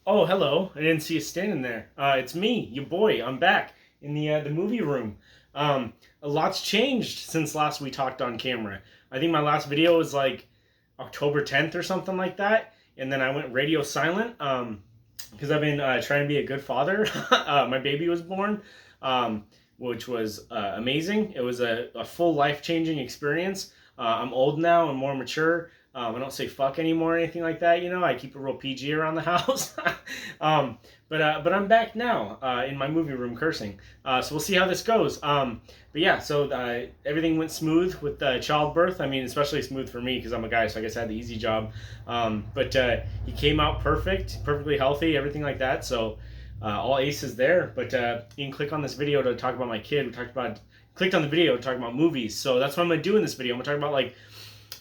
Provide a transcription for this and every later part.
Oh, hello. I didn't see you standing there. It's me, your boy. I'm back in the movie room. A lot's changed since last we talked on camera. I think my last video was like October 10th or something like that, and then I went radio silent because I've been trying to be a good father. My baby was born, which was amazing. It was a full life changing experience. I'm old now and more mature. I don't say fuck anymore or anything like that. I keep it real PG around the house. But I'm back now in my movie room cursing. So we'll see how this goes. But yeah, so everything went smooth with childbirth. I mean, especially smooth for me because I'm a guy, so I guess I had the easy job. But he came out perfect, perfectly healthy, everything like that. So all aces there. But you can click on this video to talk about my kid. Clicked on the video to talk about movies. So that's what I'm gonna do in this video. I'm gonna talk about like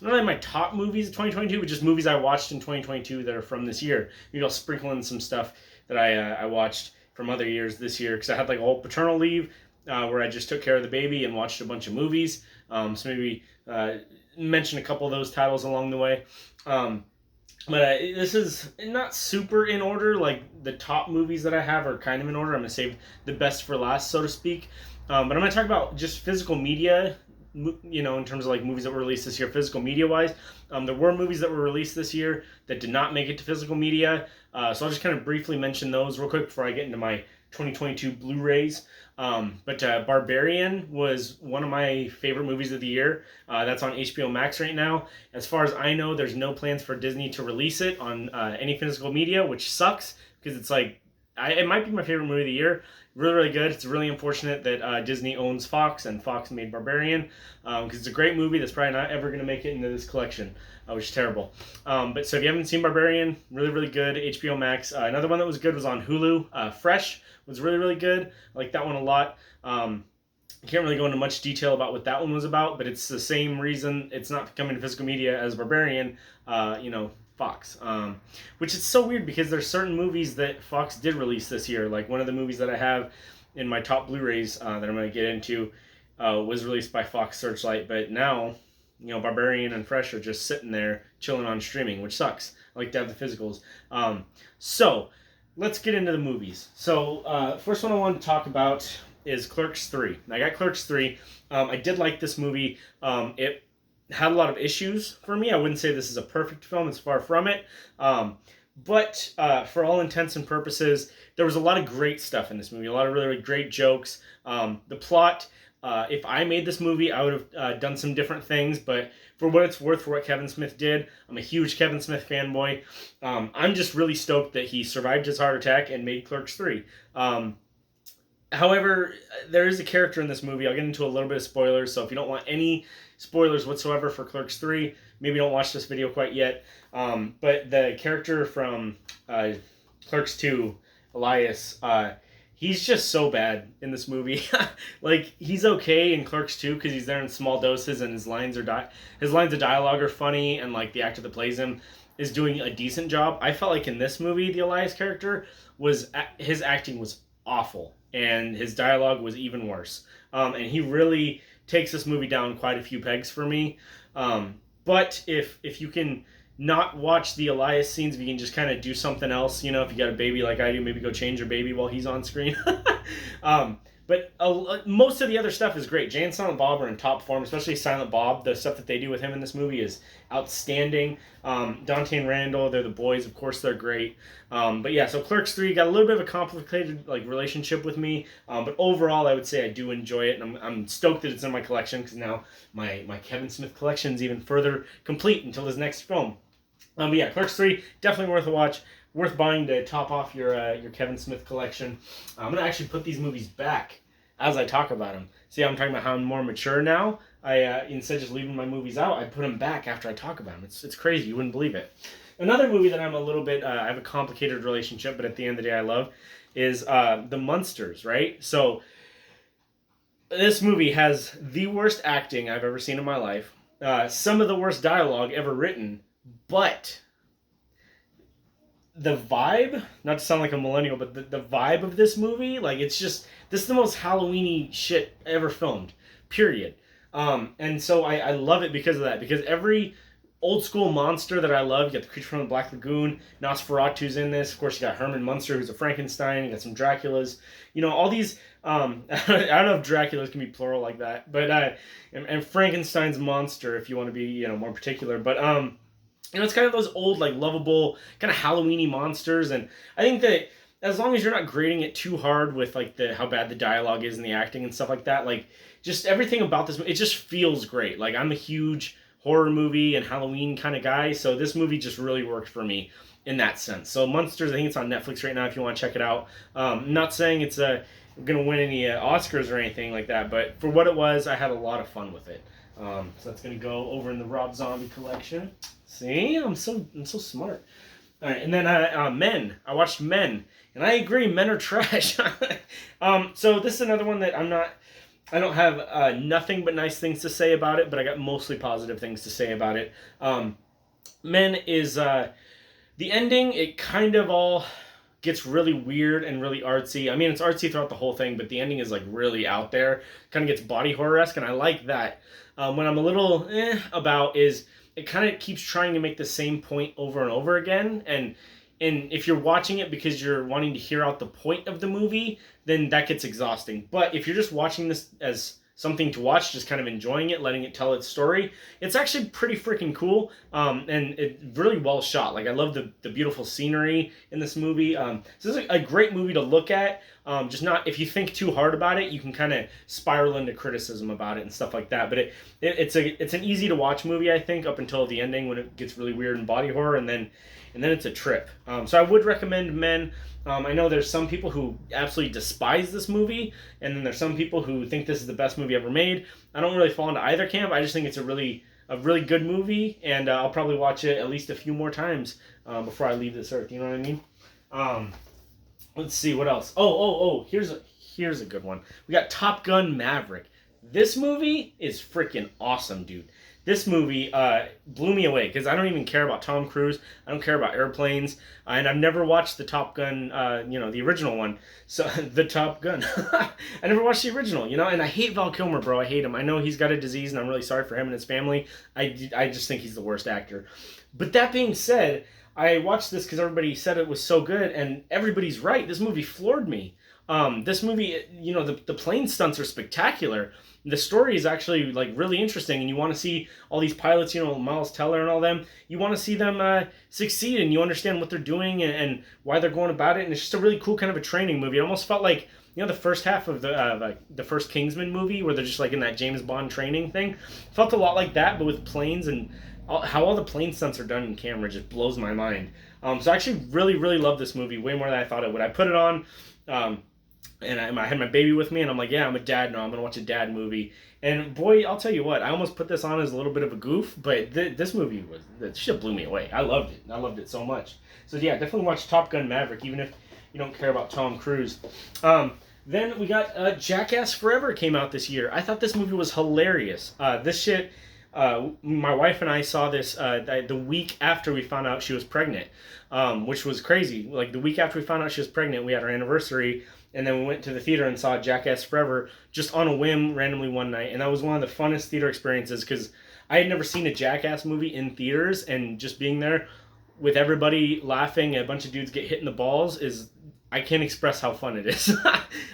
not really my top movies of 2022, but just movies I watched in 2022 that are from this year. Maybe I'll sprinkle in some stuff that I watched from other years this year because I had like a whole paternal leave where I just took care of the baby and watched a bunch of movies. So maybe mention a couple of those titles along the way. But this is not super in order. Like the top movies that I have are kind of in order. I'm gonna save the best for last, so to speak. But I'm gonna talk about just physical media, in terms of like movies that were released this year, physical media wise. There were movies that were released this year that did not make it to physical media. So I'll just kind of briefly mention those real quick before I get into my 2022 Blu-rays. But Barbarian was one of my favorite movies of the year. That's on HBO Max right now. As far as I know, there's no plans for Disney to release it on any physical media, which sucks because it's like it might be my favorite movie of the year. Really, really good. It's really unfortunate that Disney owns Fox and Fox made Barbarian because it's a great movie that's probably not ever going to make it into this collection, which is terrible. But so if you haven't seen Barbarian, really, really good. HBO Max. Another one that was good was on Hulu. Fresh was really, really good. I like that one a lot. I can't really go into much detail about what that one was about, but it's the same reason it's not coming to physical media as Barbarian. Fox, which is so weird because there's certain movies that Fox did release this year. Like one of the movies that I have in my top Blu-rays that I'm going to get into was released by Fox Searchlight, but now Barbarian and Fresh are just sitting there chilling on streaming, which sucks. I like to have the physicals. So let's get into the movies. So first one I wanted to talk about is Clerks 3. I got Clerks 3. I did like this movie. It had a lot of issues for me. I wouldn't say this is a perfect film. It's far from it. But for all intents and purposes, there was a lot of great stuff in this movie. A lot of really, really great jokes. The plot, if I made this movie, I would have done some different things. But for what it's worth, for what Kevin Smith did, I'm a huge Kevin Smith fanboy. I'm just really stoked that he survived his heart attack and made Clerks 3. However, there is a character in this movie. I'll get into a little bit of spoilers, so if you don't want any spoilers whatsoever for Clerks 3, maybe don't watch this video quite yet. But the character from Clerks 2, Elias, he's just so bad in this movie. Like, he's okay in Clerks 2 because he's there in small doses and his lines of dialogue are funny, and like the actor that plays him is doing a decent job. I felt like in this movie, the Elias character his acting was awful, and his dialogue was even worse. And he really takes this movie down quite a few pegs for me. But if you can not watch the Elias scenes, if you can just kind of do something else, if you got a baby like I do, maybe go change your baby while he's on screen. But most of the other stuff is great. Jay and Silent Bob are in top form, especially Silent Bob. The stuff that they do with him in this movie is outstanding. Dante and Randall, they're the boys. Of course, they're great. But yeah, so Clerks 3 got a little bit of a complicated relationship with me. But overall, I would say I do enjoy it. And I'm stoked that it's in my collection because now my Kevin Smith collection is even further complete until his next film. But yeah, Clerks 3, definitely worth a watch. Worth buying to top off your Kevin Smith collection. I'm going to actually put these movies back as I talk about them. See how I'm talking about how I'm more mature now? Instead of just leaving my movies out, I put them back after I talk about them. It's crazy. You wouldn't believe it. Another movie that I'm a little bit, I have a complicated relationship, but at the end of the day I love, is The Munsters, right? So this movie has the worst acting I've ever seen in my life. Some of the worst dialogue ever written, but the vibe, not to sound like a millennial, but the vibe of this movie, like this is the most Halloween-y shit ever filmed, period. And so I love it because of that, because every old school monster that I love. You got the creature from the Black Lagoon. Nosferatu's in this. Of course, you got Herman Munster, who's a Frankenstein. You got some Draculas. You know, all these. I don't know if Draculas can be plural like that, but and Frankenstein's monster, if you want to be, you know, more particular. But you know, it's kind of those old, like, lovable, kind of Halloween-y monsters, and I think that as long as you're not grading it too hard with, like, how bad the dialogue is and the acting and stuff like that, like, just everything about this, it just feels great. Like, I'm a huge horror movie and Halloween kind of guy, so this movie just really worked for me in that sense. So, Monsters, I think it's on Netflix right now if you want to check it out. I'm not saying it's going to win any Oscars or anything like that, but for what it was, I had a lot of fun with it. So that's going to go over in the Rob Zombie collection. See, I'm so smart. All right, and then Men. I watched Men, and I agree, men are trash. So this is another one that I don't have nothing but nice things to say about it, but I got mostly positive things to say about it. Men is the ending. It kind of all gets really weird and really artsy. I mean, it's artsy throughout the whole thing, but the ending is like really out there. Kind of gets body horror-esque, and I like that. What I'm a little about is it kind of keeps trying to make the same point over and over again, and if you're watching it because you're wanting to hear out the point of the movie, then that gets exhausting. But if you're just watching this as something to watch, just kind of enjoying it, letting it tell its story, it's actually pretty freaking cool, and it's really well shot. Like, I love the beautiful scenery in this movie. So this is a great movie to look at. Just not, if you think too hard about it, you can kind of spiral into criticism about it and stuff like that. But it's an easy to watch movie, I think, up until the ending when it gets really weird and body horror, and then it's a trip. So I would recommend Men. I know there's some people who absolutely despise this movie, and then there's some people who think this is the best movie ever made. I don't really fall into either camp. I just think it's a really good movie, and I'll probably watch it at least a few more times before I leave this earth. You know what I mean? Let's see what else. Oh! Here's a good one. We got Top Gun Maverick. This movie is freaking awesome, dude. This movie blew me away because I don't even care about Tom Cruise. I don't care about airplanes, and I've never watched the Top Gun, the original one. So the Top Gun, I never watched the original, and I hate Val Kilmer, bro. I hate him. I know he's got a disease, and I'm really sorry for him and his family. I just think he's the worst actor. But that being said, I watched this because everybody said it was so good, and everybody's right. This movie floored me. This movie, the plane stunts are spectacular. The story is actually like really interesting, and you want to see all these pilots, Miles Teller and all them. You want to see them succeed, and you understand what they're doing and why they're going about it. And it's just a really cool kind of a training movie. It almost felt like the first half of the first Kingsman movie, where they're just like in that James Bond training thing. Felt a lot like that, but with planes, and how all the plane stunts are done in camera just blows my mind. So I actually really, really love this movie way more than I thought it would. I put it on. And I had my baby with me, and I'm like, yeah, I'm a dad now. I'm going to watch a dad movie. And boy, I'll tell you what, I almost put this on as a little bit of a goof, but this movie that shit blew me away. I loved it. I loved it so much. So yeah, definitely watch Top Gun Maverick, even if you don't care about Tom Cruise. Then we got Jackass Forever came out this year. I thought this movie was hilarious. This shit, my wife and I saw this the week after we found out she was pregnant, which was crazy. Like, the week after we found out she was pregnant, we had our anniversary. And then we went to the theater and saw Jackass Forever just on a whim randomly one night. And that was one of the funnest theater experiences because I had never seen a Jackass movie in theaters. And just being there with everybody laughing and a bunch of dudes get hit in the balls I can't express how fun it is.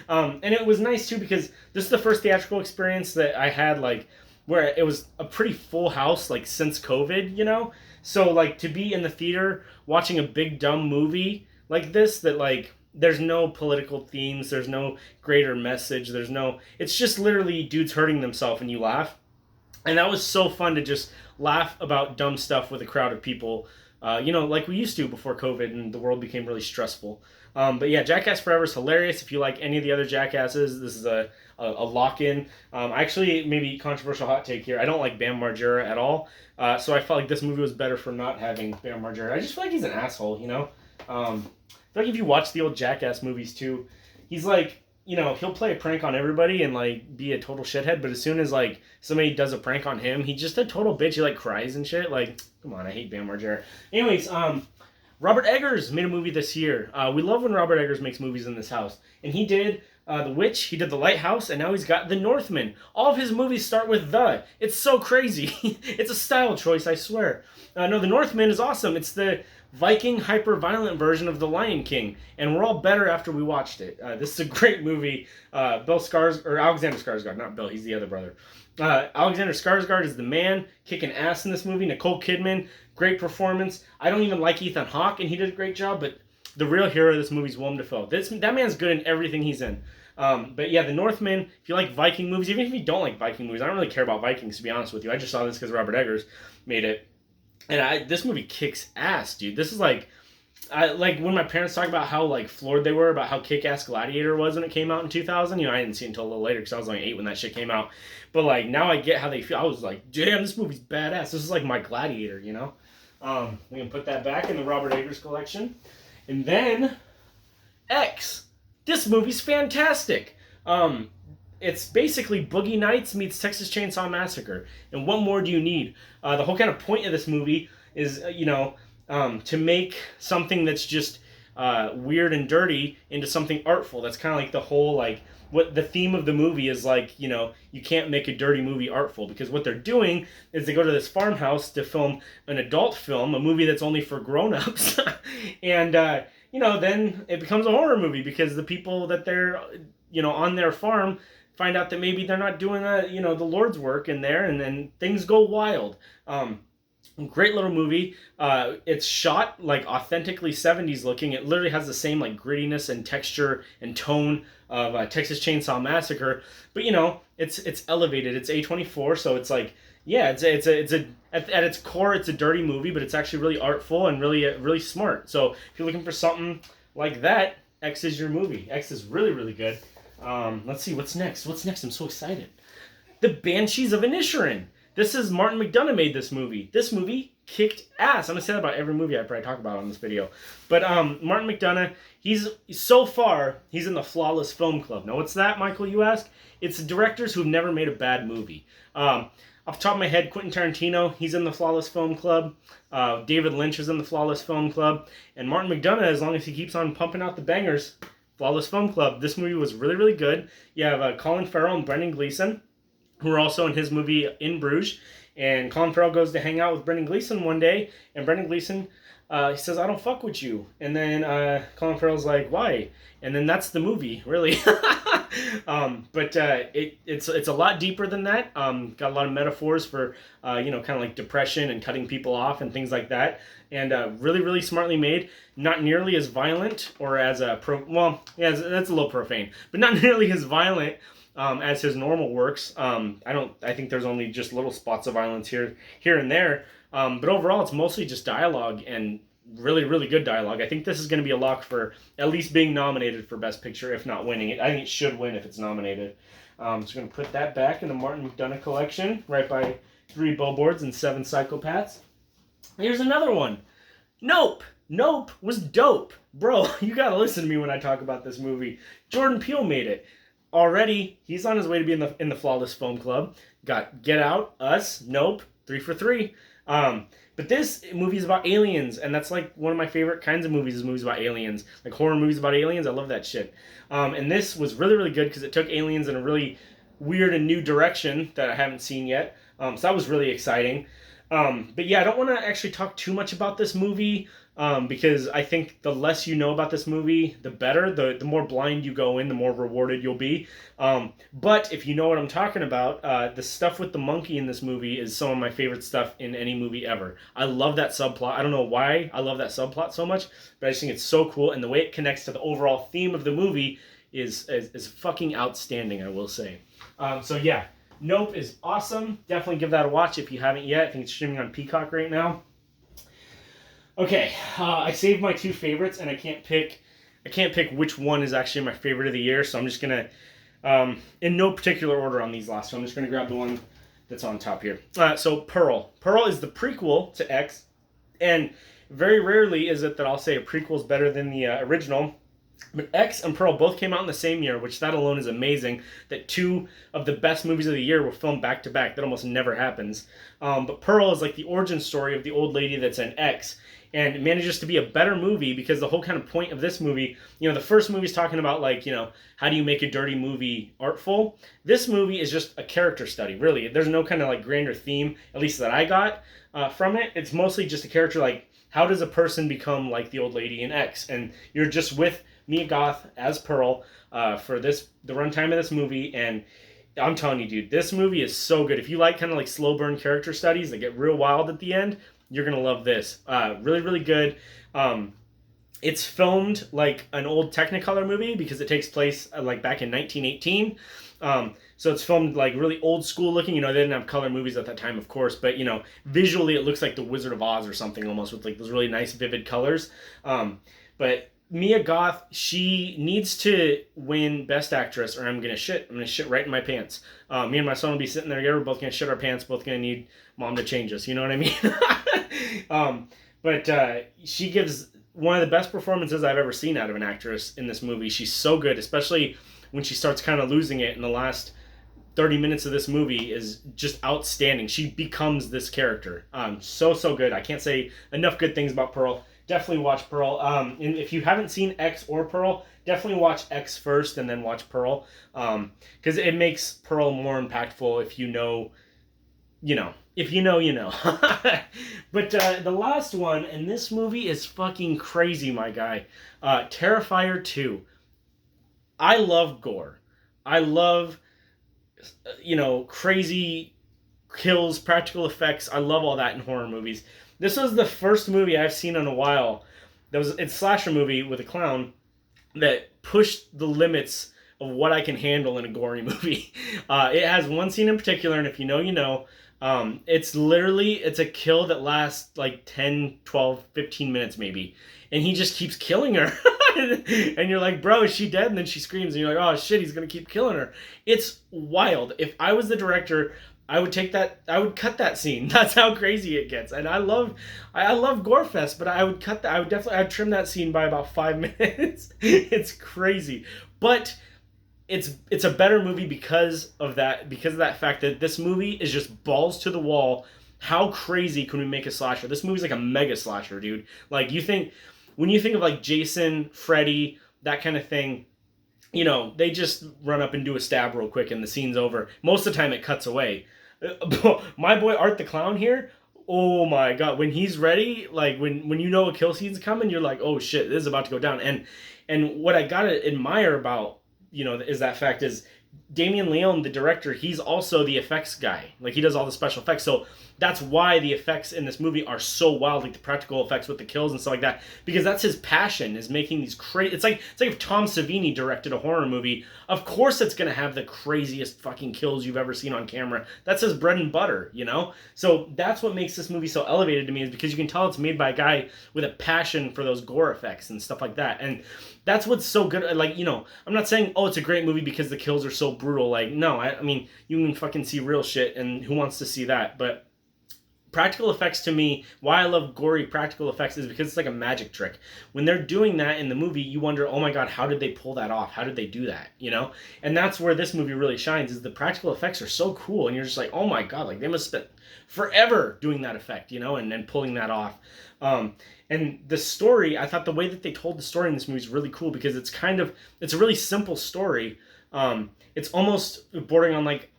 And it was nice too because this is the first theatrical experience that I had, like, where it was a pretty full house, like, since COVID, So, like, to be in the theater watching a big dumb movie like this that, like, there's no political themes, there's no greater message, it's just literally dudes hurting themselves and you laugh. And that was so fun to just laugh about dumb stuff with a crowd of people, like we used to before COVID and the world became really stressful. But yeah, Jackass Forever is hilarious. If you like any of the other Jackasses, this is a lock-in. Actually, maybe controversial hot take here, I don't like Bam Margera at all. So I felt like this movie was better for not having Bam Margera. I just feel like he's an asshole, I feel like if you watch the old Jackass movies too, he's like, he'll play a prank on everybody and like be a total shithead, but as soon as like somebody does a prank on him, he's just a total bitch. He like cries and shit. Like, come on, I hate Bam Margera. Anyways, Robert Eggers made a movie this year. We love when Robert Eggers makes movies in this house. And he did The Witch, he did The Lighthouse, and now he's got The Northman. All of his movies start with the. It's so crazy. It's a style choice, I swear. No, The Northman is awesome. It's the Viking hyper-violent version of The Lion King, and we're all better after we watched it. This is a great movie. Alexander Skarsgård, not Bill, he's the other brother. Alexander Skarsgård is the man, kicking ass in this movie. Nicole Kidman, great performance. I don't even like Ethan Hawke, and he did a great job, but the real hero of this movie is Willem Dafoe. That man's good in everything he's in. But yeah, The Northman, if you like Viking movies, even if you don't like Viking movies, I don't really care about Vikings, to be honest with you. I just saw this because Robert Eggers made it. And this movie kicks ass, dude. This is like when my parents talk about how like floored they were about how kick-ass Gladiator was when it came out in 2000. I didn't see it until a little later because I was only 8 when that shit came out. But like now I get how they feel. I was like, damn, this movie's badass. This is like my Gladiator, We can put that back in the Robert Eggers collection. And then X. This movie's fantastic. It's basically Boogie Nights meets Texas Chainsaw Massacre. And what more do you need? The whole kind of point of this movie is, to make something that's just weird and dirty into something artful. That's kind of like the whole, like, what the theme of the movie is like, you can't make a dirty movie artful. Because what they're doing is they go to this farmhouse to film an adult film, a movie that's only for grown-ups. And, then it becomes a horror movie because the people that they're, on their farm find out that maybe they're not doing the Lord's work in there, and then things go wild. Great little movie. It's shot like authentically 70s looking. It literally has the same like grittiness and texture and tone of Texas Chainsaw Massacre, but it's elevated. It's A24, so it's like, yeah, it's at its core, it's a dirty movie, but it's actually really artful and really smart. So if you're looking for something like that, X is your movie. X is really, really good. Let's see, what's next? I'm so excited. The Banshees of Inisherin. This is Martin McDonagh made this movie. This movie kicked ass. I'm going to say that about every movie I probably talk about on this video. But Martin McDonagh, he's in the Flawless Film Club. Now, what's that, Michael, you ask? It's directors who've never made a bad movie. Off the top of my head, Quentin Tarantino, he's in the Flawless Film Club. David Lynch is in the Flawless Film Club. And Martin McDonagh, as long as he keeps on pumping out the bangers, Flawless Film Club. This movie was really, really good. You have Colin Farrell and Brendan Gleeson, who are also in his movie In Bruges. And Colin Farrell goes to hang out with Brendan Gleeson one day, and Brendan Gleeson, he says, "I don't fuck with you." And then Colin Farrell's like, "Why?" And then that's the movie, really. But it's a lot deeper than that. Got a lot of metaphors for, kind of like depression and cutting people off and things like that. And really, really smartly made. Not nearly as violent or as that's a little profane, but not nearly as violent as his normal works. I think there's only just little spots of violence here and there. But overall, it's mostly just dialogue and really, really good dialogue. I think this is going to be a lock for at least being nominated for Best Picture, if not winning it. I think it should win if it's nominated. So I'm going to put that back in the Martin McDonagh collection, right by 3 Billboards and 7 Psychopaths. Here's another one. Nope. Nope was dope. Bro, you got to listen to me when I talk about this movie. Jordan Peele made it. Already, he's on his way to be in the Flawless Film Club. Got Get Out, Us, Nope, 3 for 3. But this movie is about aliens, and that's like one of my favorite kinds of movies is movies about aliens. Like horror movies about aliens, I love that shit. And this was really, really good because it took aliens in a really weird and new direction that I haven't seen yet. So that was really exciting. But yeah, I don't want to actually talk too much about this movie because I think the less you know about this movie, the better. The more blind you go in, the more rewarded you'll be. But if you know what I'm talking about, the stuff with the monkey in this movie is some of my favorite stuff in any movie ever. I love that subplot. I don't know why I love that subplot so much, but I just think it's so cool. And the way it connects to the overall theme of the movie is fucking outstanding, I will say. So yeah. Nope is awesome. Definitely give that a watch if you haven't yet. I think it's streaming on Peacock right now. Okay, I saved my 2 favorites, and I can't pick which one is actually my favorite of the year. So I'm just gonna, in no particular order on these last. So I'm just gonna grab the one that's on top here. So Pearl. Pearl is the prequel to X, and very rarely is it that I'll say a prequel is better than the original. But X and Pearl both came out in the same year, which that alone is amazing. That two of the best movies of the year were filmed back to back. That almost never happens. But Pearl is like the origin story of the old lady that's in X, and it manages to be a better movie because the whole kind of point of this movie, the first movie is talking about like, how do you make a dirty movie artful? This movie is just a character study, really. There's no kind of like grander theme, at least that I got from it. It's mostly just a character like, how does a person become like the old lady in X? And you're just with Mia Goth as Pearl for the runtime of this movie, and I'm telling you, dude, this movie is so good. If you like kind of like slow burn character studies that get real wild at the end, you're gonna love this. Really, really good. It's filmed like an old Technicolor movie because it takes place like back in 1918. So it's filmed like really old school looking. They didn't have color movies at that time, of course, but visually it looks like The Wizard of Oz or something almost, with like those really nice vivid colors. But Mia Goth, she needs to win Best Actress, or I'm gonna shit. I'm gonna shit right in my pants. Me and my son will be sitting there together. We're both gonna shit our pants. Both gonna need mom to change us. You know what I mean? But she gives one of the best performances I've ever seen out of an actress in this movie. She's so good, especially when she starts kind of losing it in the last 30 minutes of this movie is just outstanding. She becomes this character. So good. I can't say enough good things about Pearl. Definitely watch Pearl. And if you haven't seen X or Pearl, definitely watch X first and then watch Pearl. Because it makes Pearl more impactful if you know. If you know. But the last one, and this movie is fucking crazy, my guy. Terrifier 2. I love gore. I love, crazy kills, practical effects. I love all that in horror movies. This was the first movie I've seen in a while it's a slasher movie with a clown that pushed the limits of what I can handle in a gory movie. It has one scene in particular, and if you know, you know. It's a kill that lasts like 10, 12, 15 minutes maybe. And he just keeps killing her. And you're like, bro, is she dead? And then she screams and you're like, oh shit, he's gonna keep killing her. It's wild. If I was the director, I would cut that scene. That's how crazy it gets. And I love Gorefest, but I would I'd trim that scene by about 5 minutes. It's crazy. But it's a better movie because of that fact that this movie is just balls to the wall. How crazy can we make a slasher? This movie's like a mega slasher, dude. Like when you think of like Jason, Freddy, that kind of thing, they just run up and do a stab real quick and the scene's over. Most of the time it cuts away. My boy Art the Clown here, oh my god, when he's ready, like when a kill scene's coming, you're like, oh shit, this is about to go down. And what I gotta admire about is that fact is Damien Leone, the director, he's also the effects guy. Like he does all the special effects. So that's why the effects in this movie are so wild, like the practical effects with the kills and stuff like that. Because that's his passion, is making these crazy. It's like if Tom Savini directed a horror movie. Of course, it's gonna have the craziest fucking kills you've ever seen on camera. That's his bread and butter, So that's what makes this movie so elevated to me, is because you can tell it's made by a guy with a passion for those gore effects and stuff like that. And that's what's so good. Like, I'm not saying, oh, it's a great movie because the kills are so brutal. Like, no, I mean, you can fucking see real shit, and who wants to see that? But practical effects, to me, why I love gory practical effects is because it's like a magic trick. When they're doing that in the movie, you wonder, oh my god, how did they pull that off? How did they do that? And that's where this movie really shines, is the practical effects are so cool, and you're just like, oh my god, like they must spend forever doing that effect, and pulling that off. And the story, I thought the way that they told the story in this movie is really cool, because it's a really simple story. It's almost bordering on like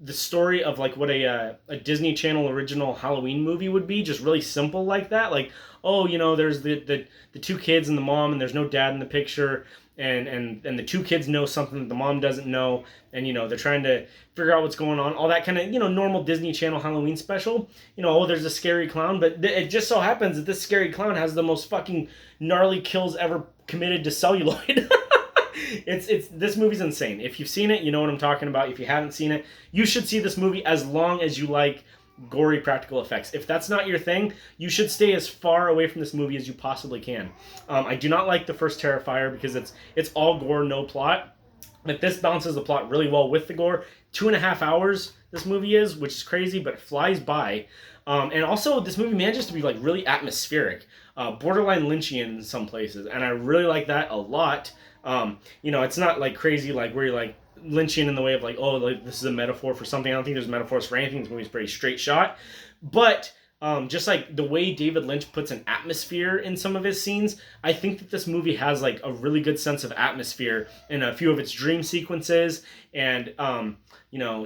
the story of like what a Disney Channel original Halloween movie would be, just really simple like that. Like, oh, there's the two kids and the mom, and there's no dad in the picture, and the two kids know something that the mom doesn't know, and they're trying to figure out what's going on. All that kind of normal Disney Channel Halloween special. Oh, there's a scary clown, but it just so happens that this scary clown has the most fucking gnarly kills ever committed to celluloid. This movie's insane. If you've seen it, you know what I'm talking about. If you haven't seen it, you should see this movie, as long as you like gory practical effects. If that's not your thing, you should stay as far away from this movie as you possibly can. I do not like the first Terrifier because it's all gore, no plot. But this balances the plot really well with the gore. 2.5 hours this movie is, which is crazy, but it flies by. And also, this movie manages to be like really atmospheric, borderline Lynchian in some places, and I really like that a lot. It's not like crazy like where you're like Lynchian in the way of like, oh, like this is a metaphor for something. I don't think there's metaphors for anything. This movie's pretty straight shot, but just like the way David Lynch puts an atmosphere in some of his scenes, I think that this movie has like a really good sense of atmosphere in a few of its dream sequences, and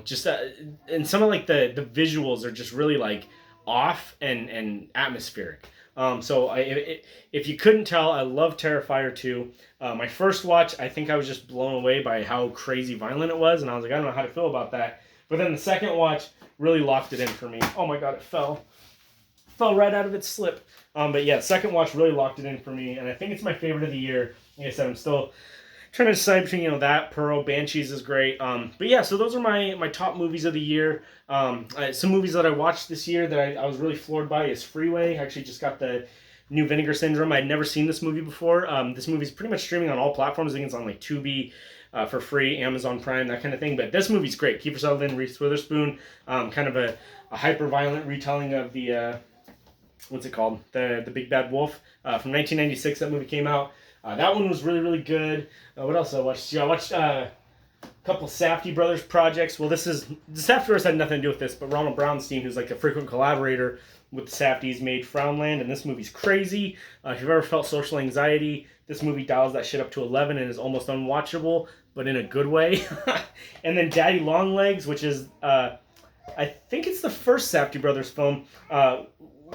just and some of like the visuals are just really like off and atmospheric. If you couldn't tell, I love Terrifier 2. My first watch, I think I was just blown away by how crazy violent it was, and I was like, I don't know how to feel about that. But then the second watch really locked it in for me. Oh my god, it fell right out of its slip. But yeah, second watch really locked it in for me, and I think it's my favorite of the year. Like I said, I'm still trying to decide between that, Pearl, Banshees is great. But yeah, so those are my top movies of the year. Some movies that I watched this year that I was really floored by is Freeway. I actually just got the new Vinegar Syndrome. I'd never seen this movie before. This movie's pretty much streaming on all platforms. I think it's on like Tubi for free, Amazon Prime, that kind of thing. But this movie's great. Kiefer Sutherland, Reese Witherspoon, kind of a hyper-violent retelling of the what's it called? The Big Bad Wolf from 1996. That movie came out. That one was really, really good. What else I watched? Yeah, I watched a couple Safdie Brothers projects. Well, the Safdie Brothers had nothing to do with this, but Ronald Brownstein, who's like a frequent collaborator with the Safdies, made Frownland, and this movie's crazy. If you've ever felt social anxiety, this movie dials that shit up to 11 and is almost unwatchable, but in a good way. And then Daddy Longlegs, which is, I think it's the first Safdie Brothers film.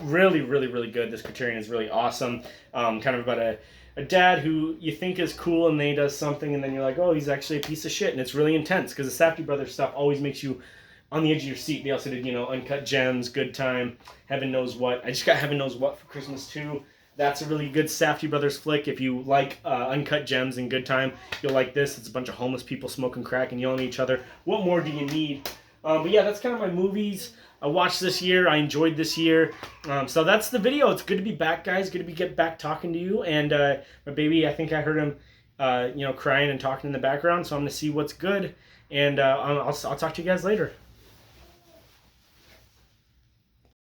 Really, really, really good. This Criterion is really awesome. Kind of about a dad who you think is cool and then he does something and then you're like, oh, he's actually a piece of shit, and it's really intense because the Safdie Brothers stuff always makes you on the edge of your seat. They also did, Uncut Gems, Good Time, Heaven Knows What. I just got Heaven Knows What for Christmas too. That's a really good Safdie Brothers flick. If you like Uncut Gems and Good Time, you'll like this. It's a bunch of homeless people smoking crack and yelling at each other. What more do you need? But yeah, that's kind of my movies I watched this year. I enjoyed this year. So that's the video. It's good to be back, guys. Good to get back talking to you. And my baby, I think I heard him, crying and talking in the background. So I'm going to see what's good. And I'll talk to you guys later.